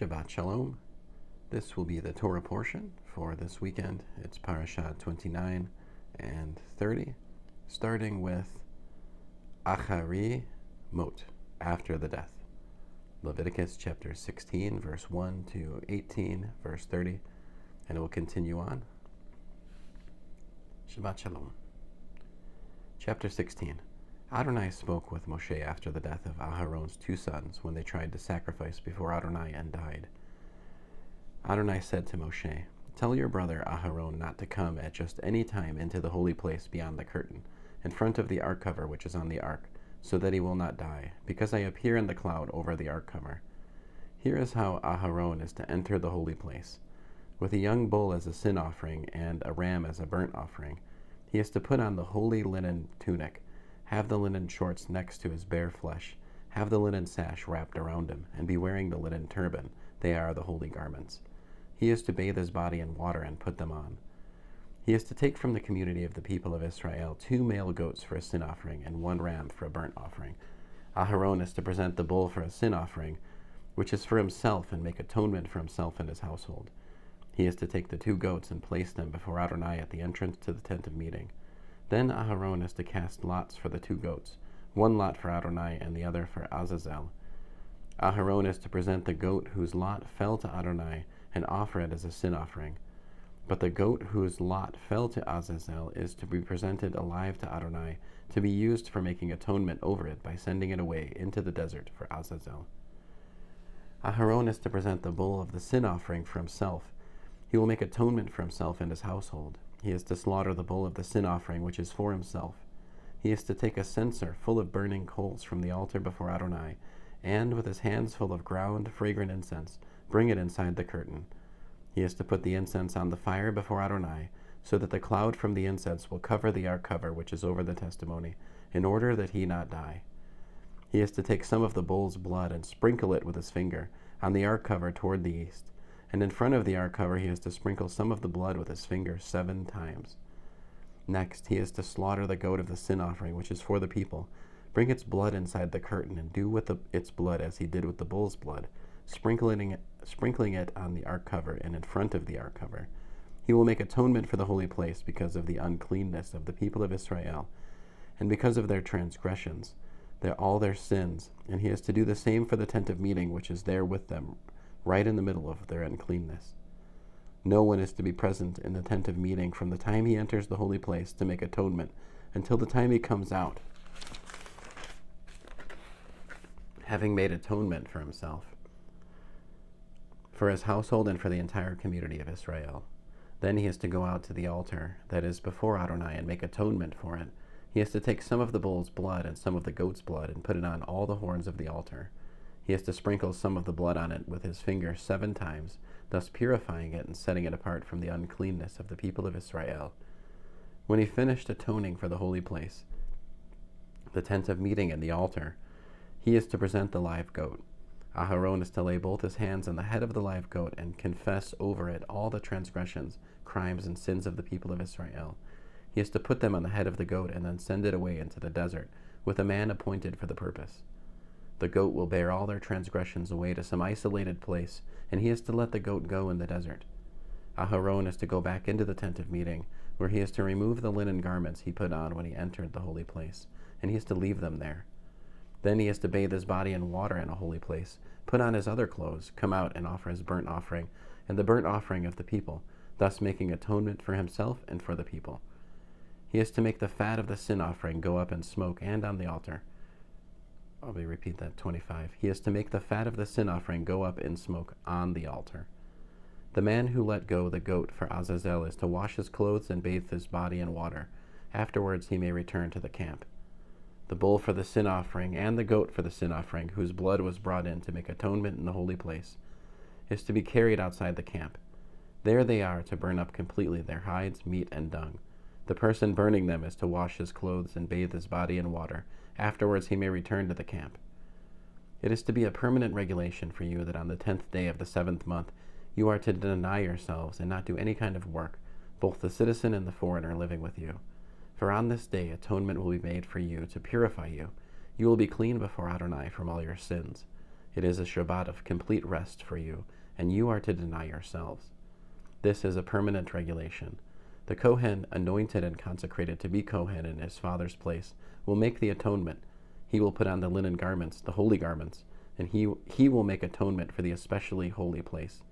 Shabbat Shalom. This will be the Torah portion for this weekend. It's Parashah 29 and 30, starting with Acharei Mot, after the death. Leviticus chapter 16, verse 1 to 18, verse 30, and it will continue on. Shabbat Shalom. Chapter 16. Adonai spoke with Moshe after the death of Aharon's two sons when they tried to sacrifice before Adonai and died. Adonai said to Moshe, "Tell your brother Aharon not to come at just any time into the holy place beyond the curtain, in front of the ark cover which is on the ark, so that he will not die, because I appear in the cloud over the ark cover. Here is how Aharon is to enter the holy place. With a young bull as a sin offering and a ram as a burnt offering, he is to put on the holy linen tunic, have the linen shorts next to his bare flesh, have the linen sash wrapped around him, and be wearing the linen turban. They are the holy garments. He is to bathe his body in water and put them on. He is to take from the community of the people of Israel 2 male goats for a sin offering and 1 ram for a burnt offering. Aharon is to present the bull for a sin offering, which is for himself, and make atonement for himself and his household. He is to take the 2 goats and place them before Adonai at the entrance to the tent of meeting. Then Aharon is to cast lots for the 2 goats, 1 lot for Adonai and the other for Azazel. Aharon is to present the goat whose lot fell to Adonai and offer it as a sin offering. But the goat whose lot fell to Azazel is to be presented alive to Adonai, to be used for making atonement over it by sending it away into the desert for Azazel. Aharon is to present the bull of the sin offering for himself. He will make atonement for himself and his household. He is to slaughter the bull of the sin offering, which is for himself. He is to take a censer full of burning coals from the altar before Adonai, and with his hands full of ground, fragrant incense, bring it inside the curtain. He is to put the incense on the fire before Adonai, so that the cloud from the incense will cover the ark cover which is over the testimony, in order that he not die. He is to take some of the bull's blood and sprinkle it with his finger on the ark cover toward the east. And in front of the ark cover he is to sprinkle some of the blood with his finger 7 times. Next, he is to slaughter the goat of the sin offering, which is for the people. Bring its blood inside the curtain, and do with its blood as he did with the bull's blood, sprinkling it on the ark cover and in front of the ark cover. He will make atonement for the holy place because of the uncleanness of the people of Israel, and because of their transgressions, all their sins, and he is to do the same for the tent of meeting, which is there with them, right in the middle of their uncleanness. No one is to be present in the tent of meeting from the time he enters the holy place to make atonement until the time he comes out, having made atonement for himself, for his household, and for the entire community of Israel. Then he is to go out to the altar that is before Adonai and make atonement for it. He is to take some of the bull's blood and some of the goat's blood and put it on all the horns of the altar. He is to sprinkle some of the blood on it with his finger 7 times, thus purifying it and setting it apart from the uncleanness of the people of Israel. When he finished atoning for the holy place, the tent of meeting and the altar, he is to present the live goat. Aharon is to lay both his hands on the head of the live goat and confess over it all the transgressions, crimes, and sins of the people of Israel. He is to put them on the head of the goat and then send it away into the desert with a man appointed for the purpose. The goat will bear all their transgressions away to some isolated place, and he is to let the goat go in the desert. Aharon is to go back into the tent of meeting, where he is to remove the linen garments he put on when he entered the holy place, and he is to leave them there. Then he is to bathe his body in water in a holy place, put on his other clothes, come out and offer his burnt offering and the burnt offering of the people, thus making atonement for himself and for the people. He is to make the fat of the sin offering go up in smoke and on the altar. I'll repeat that, 25. He is to make the fat of the sin offering go up in smoke on the altar. The man who let go the goat for Azazel is to wash his clothes and bathe his body in water. Afterwards he may return to the camp. The bull for the sin offering and the goat for the sin offering, whose blood was brought in to make atonement in the holy place, is to be carried outside the camp. There they are to burn up completely their hides, meat, and dung. The person burning them is to wash his clothes and bathe his body in water. Afterwards he may return to the camp. It is to be a permanent regulation for you that on the 10th day of the 7th month you are to deny yourselves and not do any kind of work, both the citizen and the foreigner living with you. For on this day atonement will be made for you to purify you. You will be clean before Adonai from all your sins. It is a Shabbat of complete rest for you, and you are to deny yourselves. This is a permanent regulation. The Kohen, anointed and consecrated to be Kohen in his father's place, will make the atonement. He will put on the linen garments, the holy garments, and he will make atonement for the especially holy place.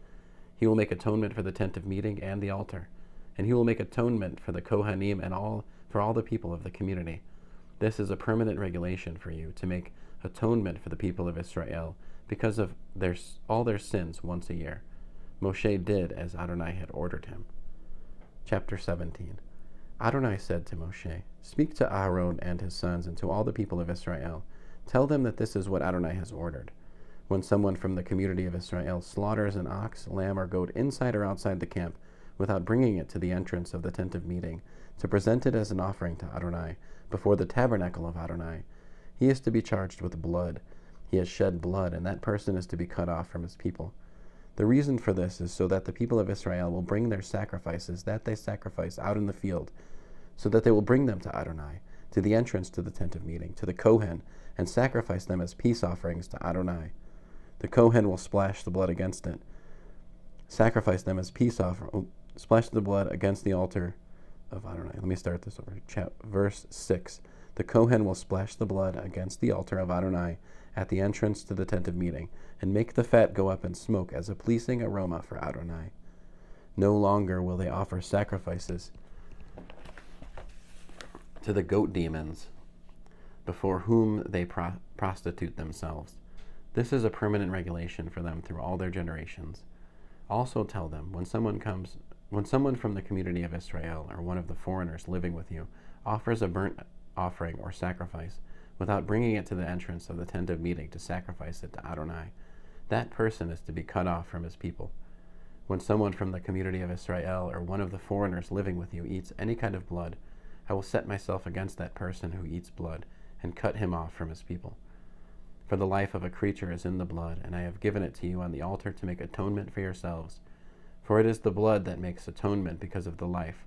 He will make atonement for the tent of meeting and the altar, and he will make atonement for the Kohanim and for all the people of the community. This is a permanent regulation for you, to make atonement for the people of Israel because of all their sins once a year. Moshe did as Adonai had ordered him. Chapter 17. Adonai said to Moshe, "Speak to Aaron and his sons and to all the people of Israel. Tell them that this is what Adonai has ordered. When someone from the community of Israel slaughters an ox, lamb, or goat inside or outside the camp, without bringing it to the entrance of the tent of meeting, to present it as an offering to Adonai, before the tabernacle of Adonai, he is to be charged with blood. He has shed blood, and that person is to be cut off from his people. The reason for this is so that the people of Israel will bring their sacrifices that they sacrifice out in the field, so that they will bring them to Adonai, to the entrance to the tent of meeting, to the Kohen, and sacrifice them as peace offerings to Adonai. The Kohen will splash the blood against it, sacrifice them as peace offering, splash the blood against the altar of Adonai." Let me start this over. Verse 6. The Kohen will splash the blood against the altar of Adonai at the entrance to the tent of meeting, and make the fat go up in smoke as a pleasing aroma for Adonai. No longer will they offer sacrifices to the goat demons before whom they prostitute themselves. This is a permanent regulation for them through all their generations. Also tell them, when someone from the community of Israel or one of the foreigners living with you offers a burnt offering or sacrifice without bringing it to the entrance of the tent of meeting to sacrifice it to Adonai, that person is to be cut off from his people. When someone from the community of Israel or one of the foreigners living with you eats any kind of blood, I will set myself against that person who eats blood and cut him off from his people. For the life of a creature is in the blood, and I have given it to you on the altar to make atonement for yourselves. For it is the blood that makes atonement because of the life.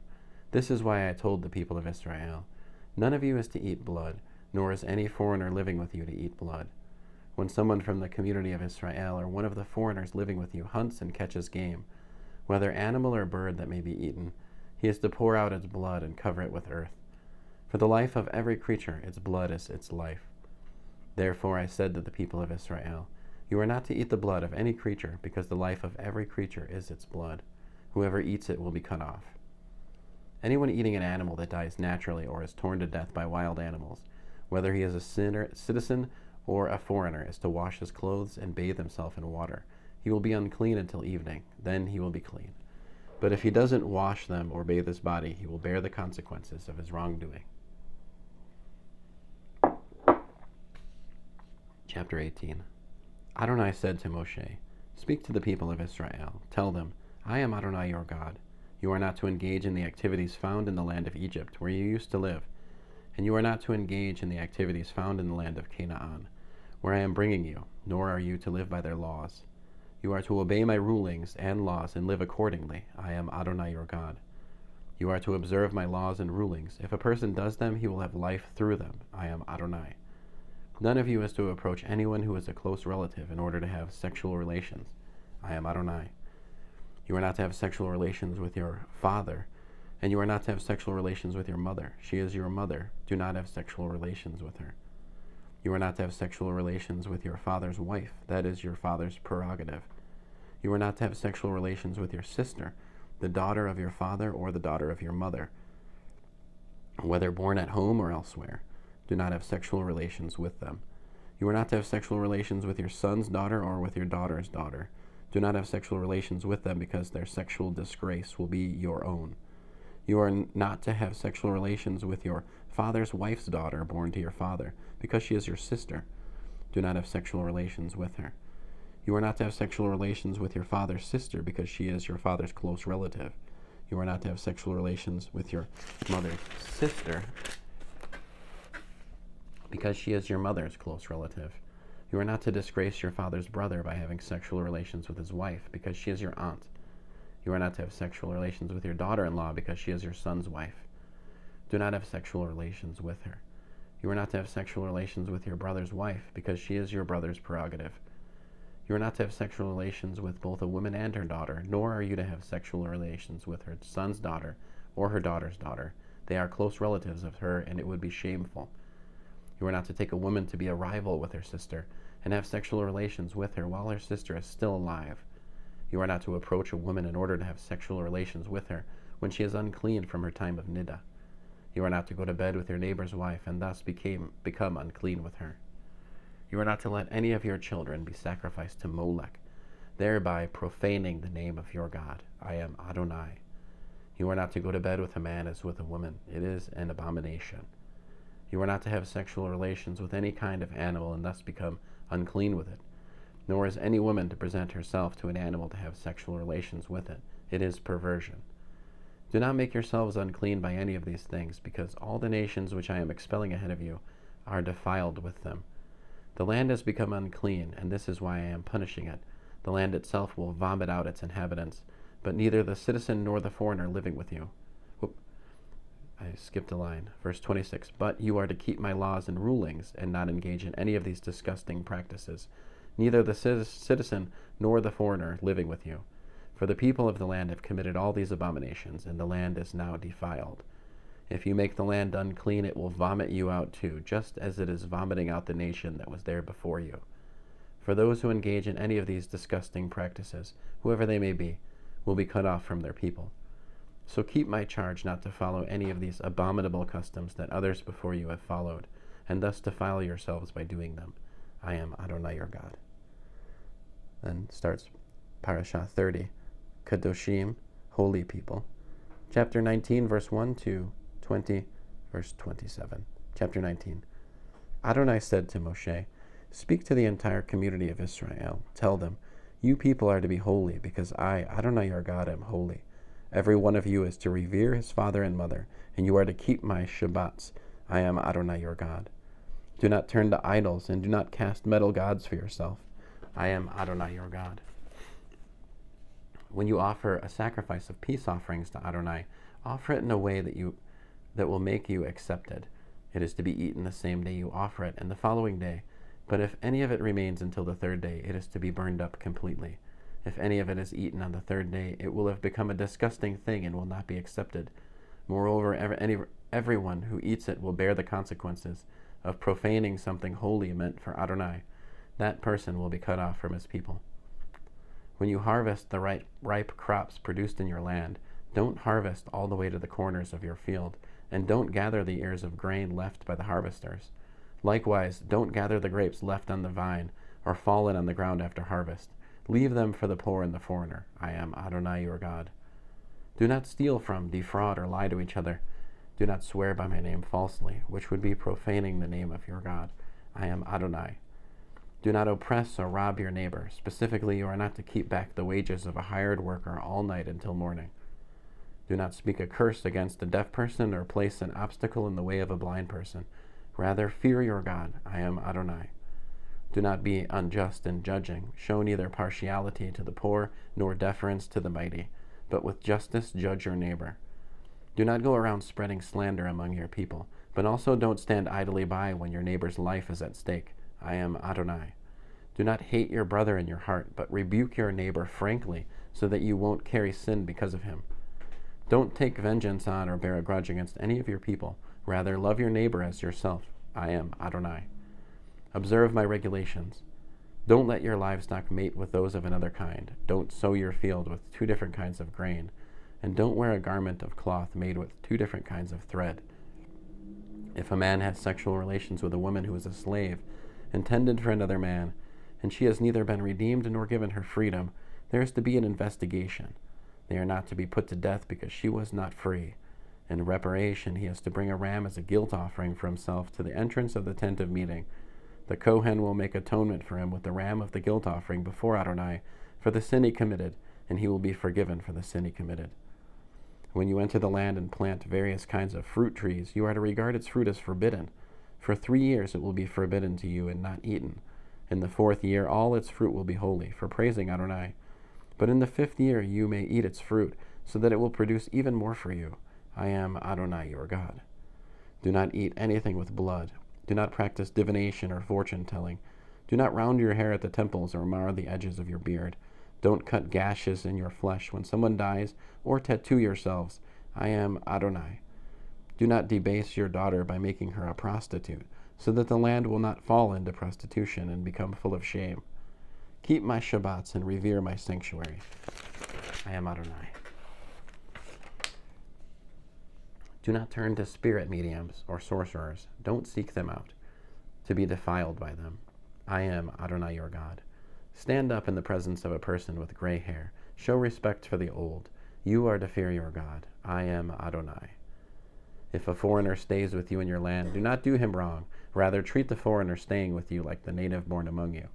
This is why I told the people of Israel, none of you is to eat blood, nor is any foreigner living with you to eat blood. When someone from the community of Israel or one of the foreigners living with you hunts and catches game, whether animal or bird that may be eaten, he is to pour out its blood and cover it with earth. For the life of every creature, its blood is its life. Therefore I said to the people of Israel, you are not to eat the blood of any creature, because the life of every creature is its blood. Whoever eats it will be cut off. Anyone eating an animal that dies naturally or is torn to death by wild animals, whether he is a citizen or a foreigner, is to wash his clothes and bathe himself in water. He will be unclean until evening, then he will be clean. But if he doesn't wash them or bathe his body, he will bear the consequences of his wrongdoing. Chapter 18. Adonai said to Moshe, speak to the people of Israel. Tell them, I am Adonai your God. You are not to engage in the activities found in the land of Egypt, where you used to live, and you are not to engage in the activities found in the land of Canaan, where I am bringing you, nor are you to live by their laws. You are to obey my rulings and laws and live accordingly. I am Adonai your God. You are to observe my laws and rulings. If a person does them, he will have life through them. I am Adonai. None of you is to approach anyone who is a close relative in order to have sexual relations. I am Adonai. You are not to have sexual relations with your father, and you are not to have sexual relations with your mother. She is your mother. Do not have sexual relations with her. You are not to have sexual relations with your father's wife. That is your father's prerogative. You are not to have sexual relations with your sister, the daughter of your father or the daughter of your mother, whether born at home or elsewhere. Do not have sexual relations with them. You are not to have sexual relations with your son's daughter or with your daughter's daughter. Do not have sexual relations with them, because their sexual disgrace will be your own. You are not to have sexual relations with your father's wife's daughter born to your father, because she is your sister. Do not have sexual relations with her. You are not to have sexual relations with your father's sister, because she is your father's close relative. You are not to have sexual relations with your mother's sister, because she is your mother's close relative. You are not to disgrace your father's brother by having sexual relations with his wife, because she is your aunt. You are not to have sexual relations with your daughter-in-law, because she is your son's wife. Do not have sexual relations with her. You are not to have sexual relations with your brother's wife, because she is your brother's prerogative. You are not to have sexual relations with both a woman and her daughter, nor are you to have sexual relations with her son's daughter or her daughter's daughter. They are close relatives of her, and it would be shameful. You are not to take a woman to be a rival with her sister and have sexual relations with her while her sister is still alive. You are not to approach a woman in order to have sexual relations with her when she is unclean from her time of niddah. You are not to go to bed with your neighbor's wife and thus become unclean with her. You are not to let any of your children be sacrificed to Molech, thereby profaning the name of your God. I am Adonai. You are not to go to bed with a man as with a woman. It is an abomination. You are not to have sexual relations with any kind of animal and thus become unclean with it. Nor is any woman to present herself to an animal to have sexual relations with it. It is perversion. Do not make yourselves unclean by any of these things, because all the nations which I am expelling ahead of you are defiled with them. The land has become unclean, and this is why I am punishing it. The land itself will vomit out its inhabitants, but neither the citizen nor the foreigner living with you. I skipped a line. Verse 26, but you are to keep my laws and rulings, and not engage in any of these disgusting practices, neither the citizen nor the foreigner living with you. For the people of the land have committed all these abominations, and the land is now defiled. If you make the land unclean, it will vomit you out too, just as it is vomiting out the nation that was there before you. For those who engage in any of these disgusting practices, whoever they may be, will be cut off from their people. So keep my charge not to follow any of these abominable customs that others before you have followed, and thus defile yourselves by doing them. I am Adonai your God. Then starts Parashah 30, Kadoshim, holy people. Chapter 19, verse 1 to 20, verse 27. Chapter 19. Adonai said to Moshe, speak to the entire community of Israel. Tell them, you people are to be holy, because I, Adonai your God, am holy. Every one of you is to revere his father and mother, and you are to keep my Shabbats. I am Adonai your God. Do not turn to idols, and do not cast metal gods for yourself. I am Adonai your God. When you offer a sacrifice of peace offerings to Adonai, offer it in a way that will make you accepted. It is to be eaten the same day you offer it and the following day. But if any of it remains until the third day, it is to be burned up completely. If any of it is eaten on the third day, it will have become a disgusting thing and will not be accepted. Moreover, everyone who eats it will bear the consequences of profaning something holy meant for Adonai. That person will be cut off from his people. When you harvest the ripe crops produced in your land, don't harvest all the way to the corners of your field, and don't gather the ears of grain left by the harvesters. Likewise, don't gather the grapes left on the vine or fallen on the ground after harvest. Leave them for the poor and the foreigner. I am Adonai your God. Do not steal from, defraud, or lie to each other. Do not swear by my name falsely, which would be profaning the name of your God. I am Adonai. Do not oppress or rob your neighbor. Specifically, you are not to keep back the wages of a hired worker all night until morning. Do not speak a curse against a deaf person or place an obstacle in the way of a blind person. Rather, fear your God. I am Adonai. Do not be unjust in judging. Show neither partiality to the poor nor deference to the mighty, but with justice judge your neighbor. Do not go around spreading slander among your people, but also don't stand idly by when your neighbor's life is at stake. I am Adonai. Do not hate your brother in your heart, but rebuke your neighbor frankly, so that you won't carry sin because of him. Don't take vengeance on or bear a grudge against any of your people. Rather, love your neighbor as yourself. I am Adonai. Observe my regulations. Don't let your livestock mate with those of another kind. Don't sow your field with two different kinds of grain. And don't wear a garment of cloth made with two different kinds of thread. If a man has sexual relations with a woman who is a slave, intended for another man, and she has neither been redeemed nor given her freedom, there is to be an investigation. They are not to be put to death because she was not free. In reparation, he has to bring a ram as a guilt offering for himself to the entrance of the tent of meeting. The Kohen will make atonement for him with the ram of the guilt offering before Adonai for the sin he committed, and he will be forgiven for the sin he committed. When you enter the land and plant various kinds of fruit trees, you are to regard its fruit as forbidden. For 3 years it will be forbidden to you and not eaten. In the 4th year all its fruit will be holy, for praising Adonai. But in the 5th year you may eat its fruit, so that it will produce even more for you. I am Adonai your God. Do not eat anything with blood. Do not practice divination or fortune-telling. Do not round your hair at the temples or mar the edges of your beard. Don't cut gashes in your flesh when someone dies, or tattoo yourselves. I am Adonai. Do not debase your daughter by making her a prostitute, so that the land will not fall into prostitution and become full of shame. Keep my Shabbats and revere my sanctuary. I am Adonai. Do not turn to spirit mediums or sorcerers. Don't seek them out, to be defiled by them. I am Adonai your God. Stand up in the presence of a person with gray hair. Show respect for the old. You are to fear your God. I am Adonai. If a foreigner stays with you in your land, do not do him wrong. Rather, treat the foreigner staying with you like the native born among you.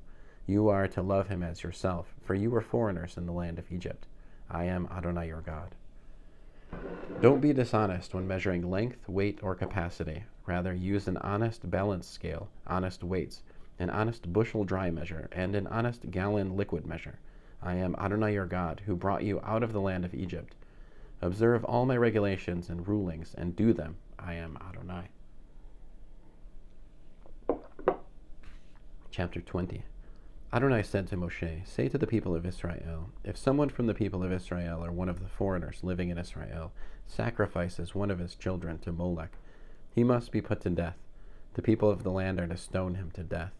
You are to love him as yourself, for you were foreigners in the land of Egypt. I am Adonai your God. Don't be dishonest when measuring length, weight, or capacity. Rather, use an honest balance scale, honest weights, an honest bushel dry measure, and an honest gallon liquid measure. I am Adonai your God, who brought you out of the land of Egypt. Observe all my regulations and rulings, and do them. I am Adonai. Chapter 20. Adonai said to Moshe, say to the people of Israel, if someone from the people of Israel or one of the foreigners living in Israel sacrifices one of his children to Molech, he must be put to death. The people of the land are to stone him to death.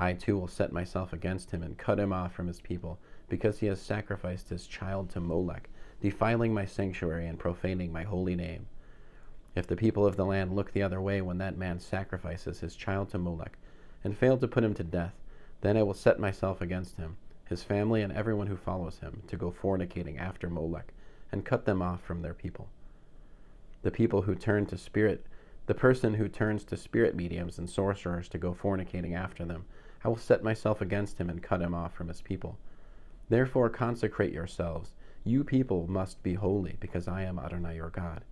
I too will set myself against him and cut him off from his people, because he has sacrificed his child to Molech, defiling my sanctuary and profaning my holy name. If the people of the land look the other way when that man sacrifices his child to Molech, and fail to put him to death, then I will set myself against him, his family, and everyone who follows him, to go fornicating after Molech, and cut them off from their people. The person who turns to spirit mediums and sorcerers to go fornicating after them, I will set myself against him and cut him off from his people. Therefore consecrate yourselves. You people must be holy, because I am Adonai your God.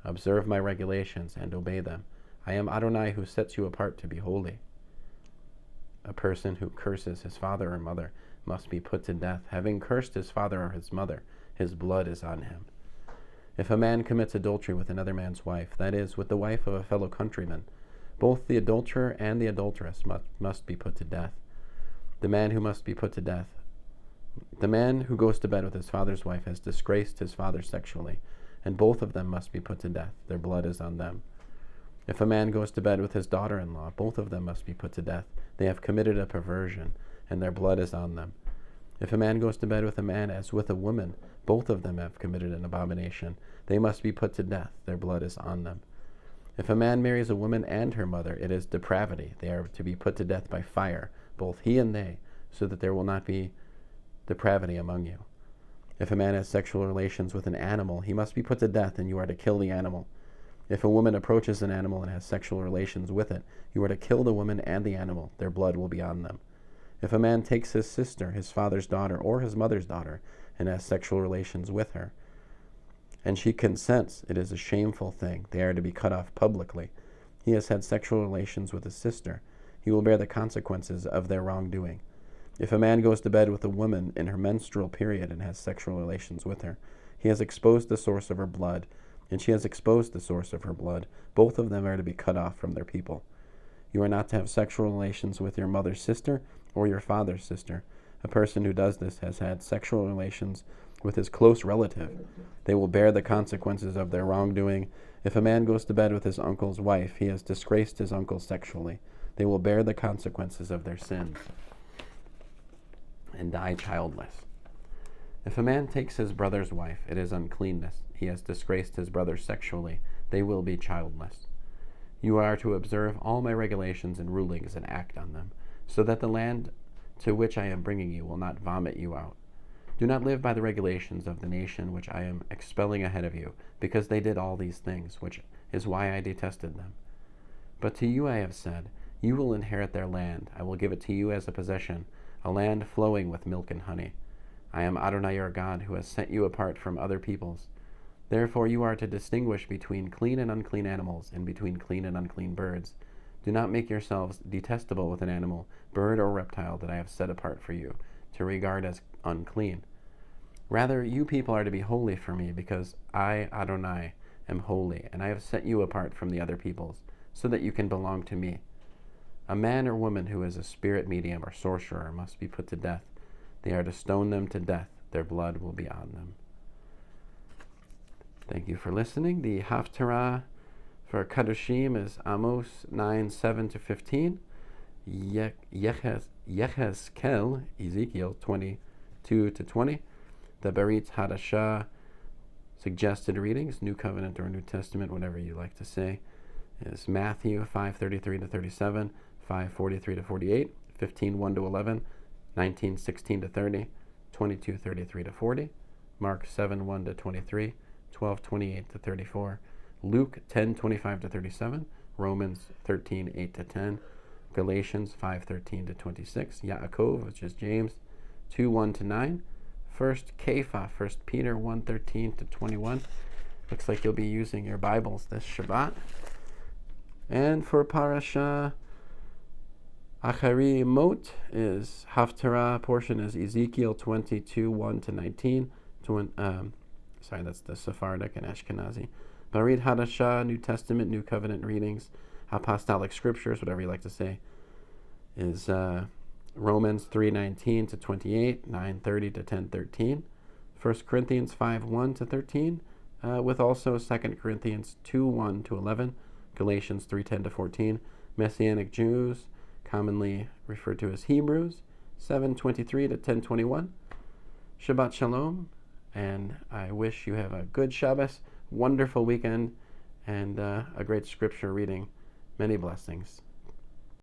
Observe my regulations and obey them. I am Adonai who sets you apart to be holy. A person who curses his father or mother must be put to death. Having cursed his father or his mother, his blood is on him. If a man commits adultery with another man's wife, that is, with the wife of a fellow countryman, both the adulterer and the adulteress must be put to death. The man who goes to bed with his father's wife has disgraced his father sexually, and both of them must be put to death. Their blood is on them. If a man goes to bed with his daughter-in-law, both of them must be put to death. They have committed a perversion, and their blood is on them. If a man goes to bed with a man as with a woman, both of them have committed an abomination. They must be put to death. Their blood is on them. If a man marries a woman and her mother, it is depravity. They are to be put to death by fire, both he and they, so that there will not be depravity among you. If a man has sexual relations with an animal, he must be put to death, and you are to kill the animal. If a woman approaches an animal and has sexual relations with it, you are to kill the woman and the animal. Their blood will be on them. If a man takes his sister, his father's daughter, or his mother's daughter, and has sexual relations with her, and she consents, it is a shameful thing. They are to be cut off publicly. He has had sexual relations with his sister. He will bear the consequences of their wrongdoing. If a man goes to bed with a woman in her menstrual period and has sexual relations with her, he has exposed the source of her blood, and she has exposed the source of her blood. Both of them are to be cut off from their people. You are not to have sexual relations with your mother's sister or your father's sister. A person who does this has had sexual relations with his close relative. They will bear the consequences of their wrongdoing. If a man goes to bed with his uncle's wife, he has disgraced his uncle sexually. They will bear the consequences of their sins and die childless. If a man takes his brother's wife, it is uncleanness. He has disgraced his brother sexually. They will be childless. You are to observe all my regulations and rulings and act on them, so that the land to which I am bringing you will not vomit you out. Do not live by the regulations of the nation which I am expelling ahead of you, because they did all these things, which is why I detested them. But to you I have said, you will inherit their land. I will give it to you as a possession, a land flowing with milk and honey. I am Adonai your God, who has set you apart from other peoples. Therefore you are to distinguish between clean and unclean animals, and between clean and unclean birds. Do not make yourselves detestable with an animal, bird, or reptile that I have set apart for you, to regard as unclean. Rather, you people are to be holy for me, because I, Adonai, am holy, and I have set you apart from the other peoples, so that you can belong to me. A man or woman who is a spirit medium or sorcerer must be put to death. They are to stone them to death. Their blood will be on them. Thank you for listening. The Haftarah for Kadoshim is Amos 9:7-15. Yechezkel, Ezekiel 22-20. The Berit Hadashah suggested readings, New Covenant or New Testament, whatever you like to say, is Matthew 5:33-37, 5:43-48, 15:1-11, 19:16-30, 22:33-40, Mark 7:1-23, 12:28-34, Luke 10:25-37, Romans 13:8-10, Galatians 5:13-26, Yaakov, which is James 2:1-9, First Kepha, 1 Peter 1:13-21. Looks like you'll be using your Bibles this Shabbat. And for Parashah Acharei Mot is Haftarah portion is Ezekiel 22:1-19. Sorry, that's the Sephardic and Ashkenazi. Berit Hadashah, New Testament, New Covenant readings, Apostolic Scriptures, whatever you like to say, is Romans 3:19-28, 9:30-10:13, 1 Corinthians 5:1-13, with also 2 Corinthians 2:1-11, Galatians 3:10-14, Messianic Jews, commonly referred to as Hebrews, 7:23-10:21. Shabbat Shalom, and I wish you have a good Shabbos, wonderful weekend, and a great scripture reading. Many blessings.